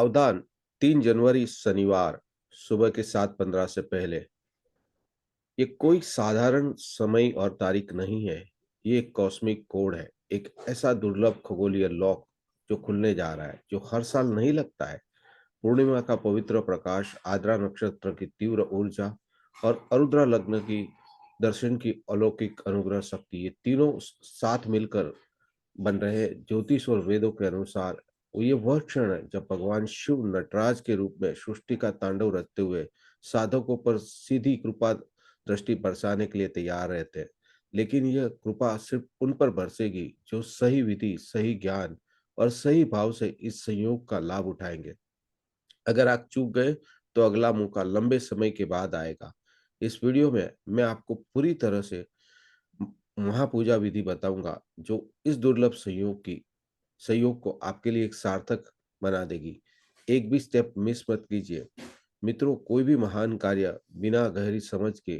सावधान। 3 जनवरी शनिवार सुबह के 7:15 से पहले। ये कोई साधारण समय और तारीख नहीं है। ये एक कॉस्मिक कोड है, एक ऐसा दुर्लभ खगोलीय लॉक जो खुलने जा रहा है, जो हर साल नहीं लगता है। पूर्णिमा का पवित्र प्रकाश, आद्रा नक्षत्र की तीव्र ऊर्जा और आरुद्रा लग्न की दर्शन की अलौकिक अनुग्रह शक्ति, ये तीनों साथ मिलकर बन रहे ज्योतिष और वेदों के अनुसार ये वह क्षण है जब भगवान शिव नटराज के रूप में सृष्टि का तांडव रचते हुए साधकों पर सीधी कृपा दृष्टि बरसाने के लिए तैयार रहते हैं। लेकिन यह कृपा सिर्फ उन पर बरसेगी जो सही विधि, सही ज्ञान और सही भाव से इस संयोग का लाभ उठाएंगे। अगर आप चूक गए तो अगला मौका लंबे समय के बाद आएगा। इस वीडियो में मैं आपको पूरी तरह से महापूजा विधि बताऊंगा जो इस दुर्लभ संयोग को आपके लिए एक सार्थक बना देगी। एक भी स्टेप मिस मत कीजिए। मित्रों, कोई भी महान कार्य बिना गहरी समझ के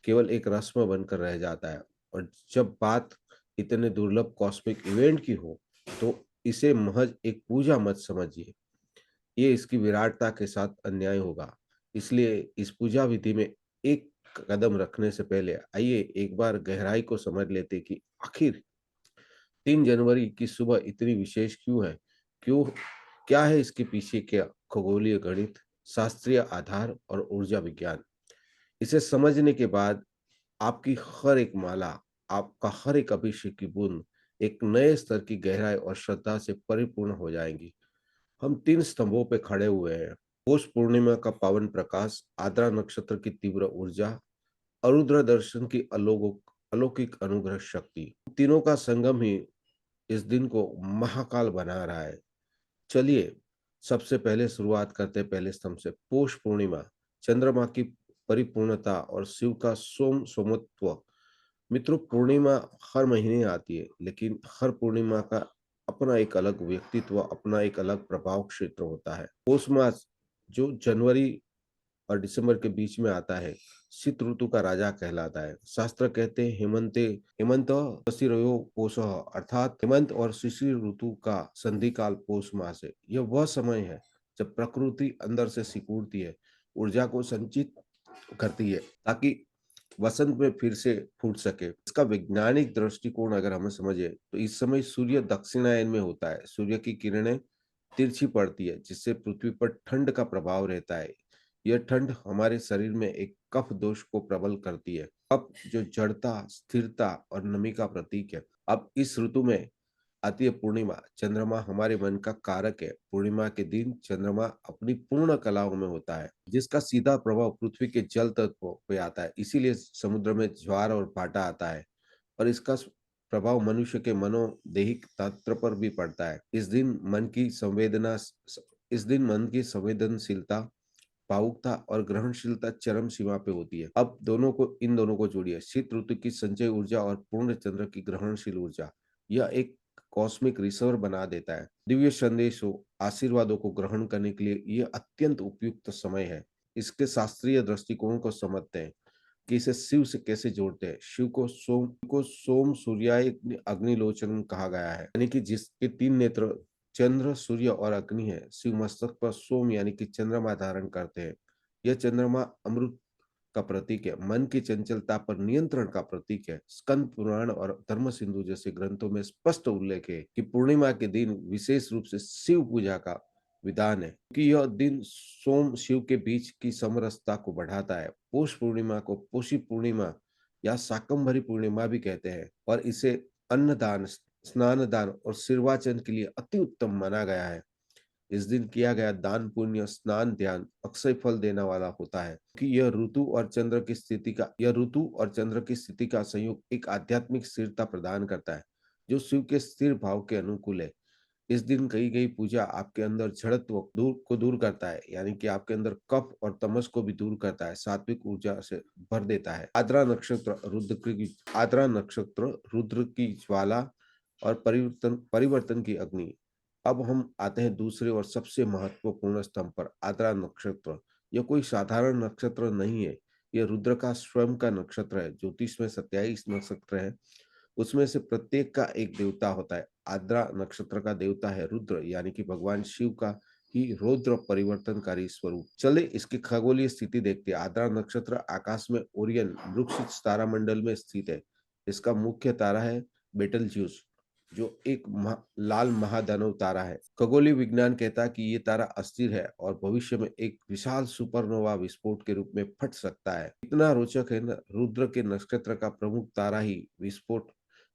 केवल एक रस्म बनकर रह जाता है, और जब बात इतने दुर्लभ कॉस्मिक इवेंट की हो तो इसे महज एक पूजा मत समझिए। ये इसकी विराटता के साथ अन्याय होगा। इसलिए इस पूजा विधि में एक कदम रखने से पहले आइए एक बार गहराई को समझ लेते कि आखिर 3 जनवरी की सुबह इतनी विशेष क्यों है। क्यों, क्या है इसके पीछे, क्या खगोलीय गणित, शास्त्रीय आधार और ऊर्जा विज्ञान। इसे समझने के बाद आपकी हर एक माला, आपका हर एक अभिषेक की बूंद एक नए स्तर की गहराई और श्रद्धा से परिपूर्ण हो जाएंगी। हम 3 स्तंभों पे खड़े हुए हैं। पौष पूर्णिमा का पावन प्रकाश, आद्रा नक्षत्र की तीव्र ऊर्जा, अरुद्र दर्शन की अलौकिक अनुग्रह शक्ति, तीनों का संगम ही इस दिन को महाकाल बना रहा है। चलिए सबसे पहले शुरुआत करते हैं पहले स्तंभ से। पौष पूर्णिमा, चंद्रमा की परिपूर्णता और शिव का सोमत्व। मित्रों, पूर्णिमा हर महीने आती है, लेकिन हर पूर्णिमा का अपना एक अलग व्यक्तित्व, अपना एक अलग प्रभाव क्षेत्र होता है। पौष मास जो जनवरी और दिसंबर के बीच में आता है, शीत ऋतु का राजा कहलाता है। शास्त्र कहते हैं हेमंत शिशिरयो पौषः, अर्थात हेमंत और शिशिर ऋतु का संधिकाल पौष मास है। यह वह समय है जब प्रकृति अंदर से सिकुड़ती है, ऊर्जा को संचित करती है, ताकि वसंत में फिर से फूट सके। इसका वैज्ञानिक दृष्टिकोण अगर हमें समझे तो इस समय सूर्य दक्षिणायन में होता है। सूर्य की किरणें तिरछी पड़ती है, जिससे पृथ्वी पर ठंड का प्रभाव रहता है। यह ठंड हमारे शरीर में एक कफ दोष को प्रबल करती है। कफ जो जड़ता, स्थिरता और नमी का प्रतीक है। अब इस ऋतु में आती है पूर्णिमा। चंद्रमा हमारे मन का कारक है। पूर्णिमा के दिन चंद्रमा अपनी पूर्ण कलाओं में होता है, जिसका सीधा प्रभाव पृथ्वी के जल तत्व पे आता है। इसीलिए समुद्र में ज्वार और भाटा आता है, और इसका प्रभाव मनुष्य के मनोदैहिक तंत्र पर भी पड़ता है। इस दिन मन की संवेदनशीलता, भावुकता और ग्रहणशीलता चरम सीमा पे होती है। अब इन दोनों को जोड़िए, शीत ऋतु की संचय ऊर्जा और पूर्ण चंद्र की ग्रहणशील ऊर्जा। यह एक कॉस्मिक रिसर्वर बना देता है। दिव्य संदेशों, आशीर्वादों को ग्रहण करने के लिए यह अत्यंत उपयुक्त समय है। इसके शास्त्रीय दृष्टिकोण को समझते हैं कि इसे शिव से कैसे जोड़ते हैं। शिव को सोम सूर्याय अग्निलोचन कहा गया है, यानी कि जिसके 3 नेत्र चंद्र, सूर्य और अग्नि है। शिव मस्तक पर सोम यानी कि चंद्रमा धारण करते हैं। यह चंद्रमा अमृत का प्रतीक है, मन की चंचलता पर नियंत्रण का प्रतीक है। स्कंद पुराण और धर्म सिंधु जैसे ग्रंथों में स्पष्ट उल्लेख है कि पूर्णिमा के दिन विशेष रूप से शिव पूजा का विधान है, क्योंकि यह दिन सोम शिव के बीच की समरसता को बढ़ाता है। पौष पूर्णिमा को पोषी पूर्णिमा या शाकंभरी पूर्णिमा भी कहते हैं, और इसे अन्नदान, स्नान दान और सिरवाचन के लिए अति उत्तम माना गया है। इस दिन किया गया दान, पुण्य, स्नान, ध्यान अक्षय फल देने वाला होता है, कि यह ऋतु और चंद्र की स्थिति का संयोग एक आध्यात्मिक स्थिरता प्रदान करता है, जो शिव के स्थिर भाव के अनुकूल है। इस दिन कही गई पूजा आपके अंदर जड़त्व दूर करता है, यानी कि आपके अंदर कफ और तमस को भी दूर करता है, सात्विक ऊर्जा से भर देता है। आद्रा नक्षत्र रुद्र की ज्वाला और परिवर्तन की अग्नि। अब हम आते हैं दूसरे और सबसे महत्वपूर्ण स्तंभ पर, आद्रा नक्षत्र। यह कोई साधारण नक्षत्र नहीं है, यह रुद्र का स्वयं का नक्षत्र है। ज्योतिष में 27 नक्षत्र है, उसमें से प्रत्येक का एक देवता होता है। आद्रा नक्षत्र का देवता है रुद्र, यानी कि भगवान शिव का ही रौद्र परिवर्तनकारी स्वरूप। चले इसकी खगोलीय स्थिति देखते हैं। आद्रा नक्षत्र आकाश में ओरियन वृक्ष तारामंडल में स्थित है। इसका मुख्य तारा है बेटलज्यूस, जो एक लाल महादानव तारा है। खगोलीय विज्ञान कहता है कि ये तारा अस्थिर है और भविष्य में एक विशाल सुपरनोवा विस्फोट के रूप में फट सकता है। इतना रोचक है ना, रुद्र के नक्षत्र का प्रमुख तारा ही विस्फोट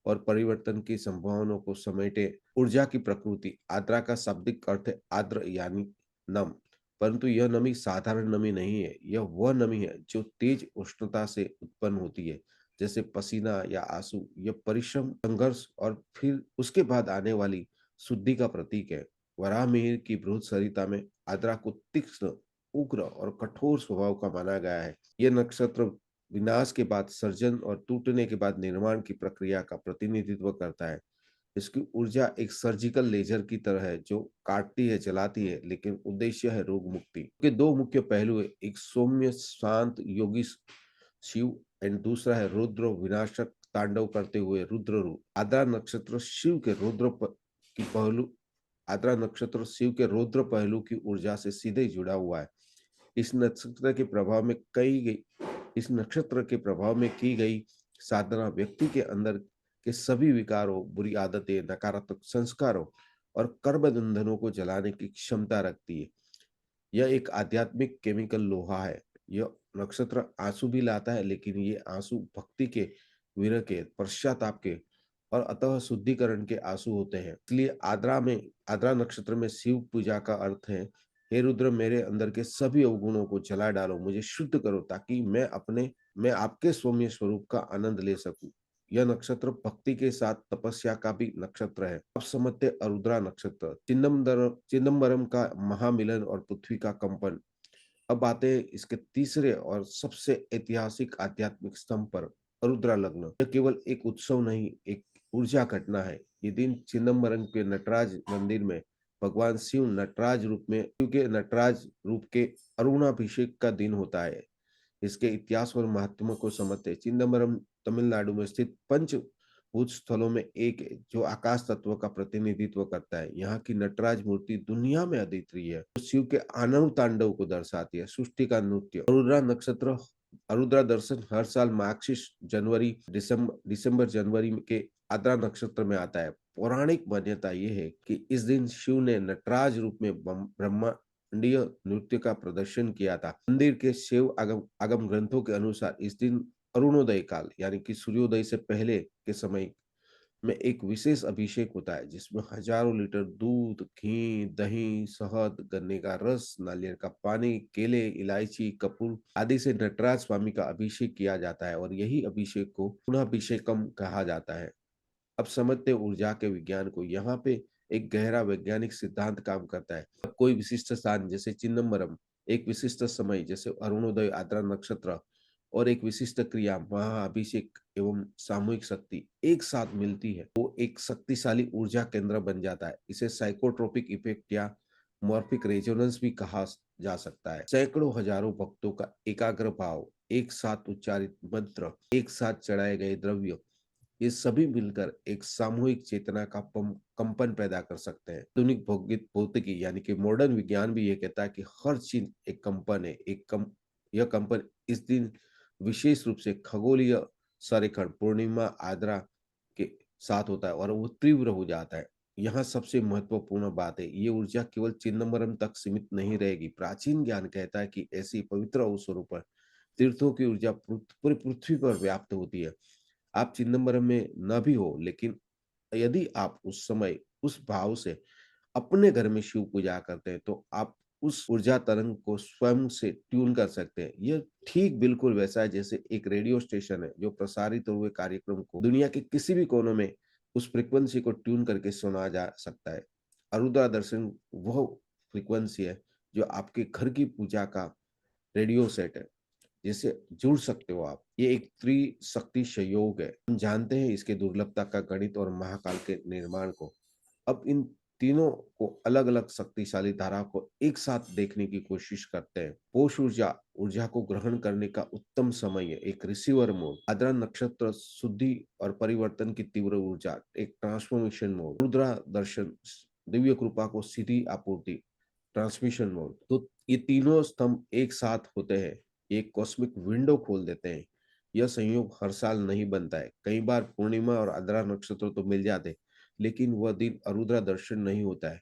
और परिवर्तन की संभावनाओं को समेटे। ऊर्जा की प्रकृति। आर्द्रा का शाब्दिक अर्थ है आर्द्र यानी नम, परंतु यह नमी साधारण नमी नहीं है। यह वह नमी है जो तेज उष्णता से उत्पन्न होती है, जैसे पसीना या आंसू। यह परिश्रम, संघर्ष और फिर उसके बाद आने वाली शुद्धि का प्रतीक है। वराह मिहिर की बृहद सरिता में आर्द्रा को तीक्ष्ण, उग्र और कठोर स्वभाव का माना गया है। यह नक्षत्र विनाश के बाद सर्जन और टूटने के बाद निर्माण की प्रक्रिया का प्रतिनिधित्व करता है। इसकी ऊर्जा एक सर्जिकल लेजर की तरह है, जो काटती है, जलाती है, लेकिन उद्देश्य है रोग मुक्ति के। दो मुख्य पहलू है, एक सौम्य शांत योगी शिव एंड दूसरा है रुद्र विनाशक तांडव करते हुए रुद्र रूप। आद्रा नक्षत्र शिव के की पहलू आद्रा नक्षत्र शिव के रौद्र पहलू की ऊर्जा से सीधे जुड़ा हुआ है। इस नक्षत्र के प्रभाव में इस नक्षत्र के प्रभाव में की गई साधना व्यक्ति के अंदर के सभी विकारों, बुरी आदतें, नकारात्मक संस्कारों और कर्म बंधनों को जलाने की क्षमता रखती है। यह एक आध्यात्मिक केमिकल लोहा है। यह नक्षत्र आंसू भी लाता है, लेकिन ये आंसू भक्ति के, विरह के, पश्चाताप के और अतः शुद्धिकरण के आंसू होते हैं। इसलिए आद्रा नक्षत्र में शिव पूजा का अर्थ है, हे रुद्र, मेरे अंदर के सभी अवगुणों को जला डालो, मुझे शुद्ध करो, ताकि मैं आपके सौम्य स्वरूप का आनंद ले सकूं। यह नक्षत्र भक्ति के साथ तपस्या का भी नक्षत्र है। अब समझते आरुद्रा नक्षत्र। चिदम्बरम का महामिलन और पृथ्वी का कंपन। अब आते हैं इसके तीसरे और सबसे ऐतिहासिक आध्यात्मिक स्तंभ पर, आरुद्रा लग्न। यह केवल एक उत्सव नहीं, एक ऊर्जा घटना है। ये दिन चिदम्बरम के नटराज मंदिर में भगवान शिव के नटराज रूप के अरुणाभिषेक का दिन होता है। इसके इतिहास और महत्व को समझते हैं। चिदम्बरम तमिलनाडु में स्थित पंच भूत स्थलों में एक है, जो आकाश तत्व का प्रतिनिधित्व करता है। यहाँ की नटराज मूर्ति दुनिया में अद्वितीय है, जो शिव के आनंद तांडव को दर्शाती है, सृष्टि का नृत्य। आरुद्रा दर्शन हर साल मार्गशीर्ष दिसंबर जनवरी के आद्रा नक्षत्र में आता है। पौराणिक मान्यता यह है कि इस दिन शिव ने नटराज रूप में ब्रह्मांडीय नृत्य का प्रदर्शन किया था। मंदिर के शिव आगम ग्रंथों के अनुसार इस दिन अरुणोदय काल यानी कि सूर्योदय से पहले के समय में एक विशेष अभिषेक होता है, जिसमें हजारों लीटर दूध, घी, दही, शहद, गन्ने का रस, नारियल का पानी, केले, इलायची, कपूर आदि से नटराज स्वामी का अभिषेक किया जाता है और यही अभिषेक को पुनःअभिषेकम कहा जाता है। अब समझते हैं ऊर्जा के विज्ञान को। यहाँ पे एक गहरा वैज्ञानिक सिद्धांत काम करता है। अब कोई विशिष्ट स्थान जैसे चिदम्बरम, एक विशिष्ट समय जैसे अरुणोदय आद्रा नक्षत्र और एक विशिष्ट क्रिया महाअभिषेक एवं सामूहिक शक्ति एक साथ मिलती है, वो एक शक्तिशाली ऊर्जा केंद्र बन जाता है। इसे साइकोट्रोपिक इफेक्ट या मॉर्फिक रेजोनेंस भी कहा जा सकता है। सैकड़ों हजारों भक्तों का एकाग्र भाव, एक साथ उच्चारित मंत्र, एक साथ चढ़ाए गए द्रव्य, ये सभी मिलकर एक सामूहिक चेतना का कंपन पैदा कर सकते हैं। आधुनिक भौतिकी यानी कि मॉडर्न विज्ञान भी ये कहता है कि हर चीज एक कंपन है। यह कंपन इस दिन विशेष रूप से खगोलीय संरेखण पूर्णिमा आद्रा के साथ होता है और वो तीव्र हो जाता है। यहाँ सबसे महत्वपूर्ण बात है, ये ऊर्जा केवल चिदम्बरम तक सीमित नहीं रहेगी। प्राचीन ज्ञान कहता है कि ऐसी पवित्र अवसरों पर तीर्थों की ऊर्जा पूरी पृथ्वी पर व्याप्त होती है। आप चिदम्बरम में न भी हो, लेकिन यदि आप उस समय उस भाव से अपने घर में शिव पूजा करते हैं, तो आप उस ऊर्जा तरंग को स्वयं से ट्यून कर सकते हैं। यह ठीक बिल्कुल वैसा है जैसे एक रेडियो स्टेशन है जो प्रसारित हुए कार्यक्रम को दुनिया के किसी भी कोने में उस फ्रिक्वेंसी को ट्यून करके सुना जा सकता है। अरुद्रा दर्शन वह फ्रिक्वेंसी है जो आपके घर की पूजा का रेडियो सेट है, जिससे जुड़ सकते हो आप। ये एक त्रिशक्ति संयोग है। हम जानते हैं इसके दुर्लभता का गणित और महाकाल के निर्माण को। अब इन तीनों को अलग अलग शक्तिशाली धारा को एक साथ देखने की कोशिश करते हैं। पोष ऊर्जा ऊर्जा को ग्रहण करने का उत्तम समय है, एक रिसीवर मोड। आद्रा नक्षत्र शुद्धि और परिवर्तन की तीव्र ऊर्जा, एक ट्रांसफॉर्मेशन मोड। रुद्रा दर्शन दिव्य कृपा को सीधी आपूर्ति। Transmission mode. तो ये तीनों स्तंभ एक साथ होते हैं, एक कॉस्मिक विंडो खोल देते हैं। यह संयोग हर साल नहीं बनता है। कई बार पूर्णिमा और आद्रा नक्षत्र तो मिल जाते हैं, लेकिन वह दिन अरुद्रा दर्शन नहीं होता है,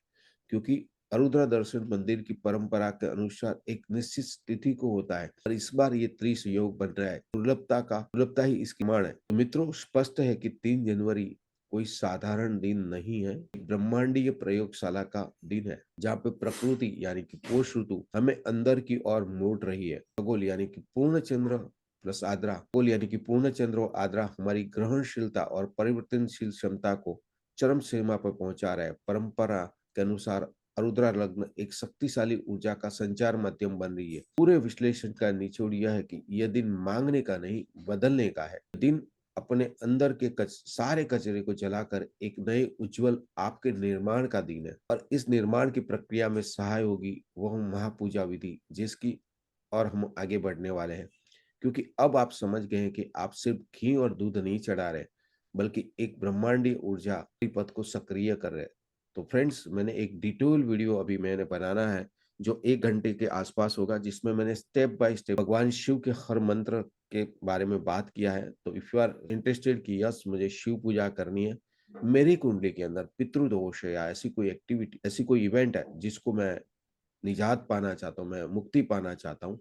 क्योंकि अरुद्रा दर्शन मंदिर की परंपरा के अनुसार एक निश्चित तिथि को होता है और इस बार ये त्रिसंयोग बन रहा है। दुर्लभता ही इसकी माण है। तो मित्रों, स्पष्ट है कि 3 जनवरी कोई साधारण दिन नहीं है, ब्रह्मांडीय प्रयोगशाला का दिन है, जहाँ पे प्रकृति यानी कि पोष ऋतु हमें अंदर की ओर मोड़ रही है। खगोल यानी कि पूर्ण चंद्र प्लस आद्रा, खगोल यानी कि पूर्ण चंद्र और आद्रा हमारी ग्रहणशीलता और परिवर्तनशील क्षमता को चरम सीमा पर पहुंचा रहा है। परंपरा के अनुसार अरुद्रा लग्न एक शक्तिशाली ऊर्जा का संचार माध्यम बन रही है। पूरे विश्लेषण का निचोड़ यह है कि यह दिन मांगने का नहीं, बदलने का है। दिन अपने अंदर के सारे कचरे को जलाकर एक नए उज्जवल आपके निर्माण का दिन है और इस निर्माण की प्रक्रिया में सहाय होगी वह महापूजा विधि, जिसकी और हम आगे बढ़ने वाले हैं, क्योंकि अब आप समझ गए हैं कि आप सिर्फ घी और दूध नहीं चढ़ा रहे, बल्कि एक ब्रह्मांडीय ऊर्जा पथ को सक्रिय कर रहे हैं। तो फ्रेंड्स, मैंने एक डिटेल वीडियो अभी मैंने बनाना है, जो 1 घंटे के आसपास होगा, जिसमें मैंने स्टेप बाय स्टेप भगवान शिव के हर मंत्र के बारे में बात किया है। तो इफ यू आर इंटरेस्टेड कि यस मुझे शिव पूजा करनी है, मेरी कुंडली के अंदर पितृदोष है या ऐसी कोई एक्टिविटी, ऐसी कोई इवेंट है जिसको मैं निजात पाना चाहता हूँ, मैं मुक्ति पाना चाहता हूँ,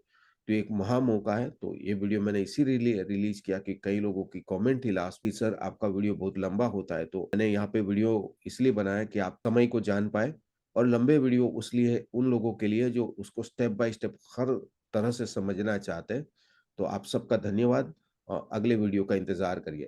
तो एक महा मौका है। तो ये वीडियो मैंने इसीलिए रिलीज किया कि कई लोगों की कमेंट थी लास्ट कि सर आपका वीडियो बहुत लंबा होता है, तो मैंने यहाँ पे वीडियो इसलिए बनाया कि आप समय को जान पाए, और लंबे वीडियो उसलिए उन लोगों के लिए जो उसको स्टेप बाय स्टेप हर तरह से समझना चाहते हैं। तो आप सबका धन्यवाद और अगले वीडियो का इंतजार करिए।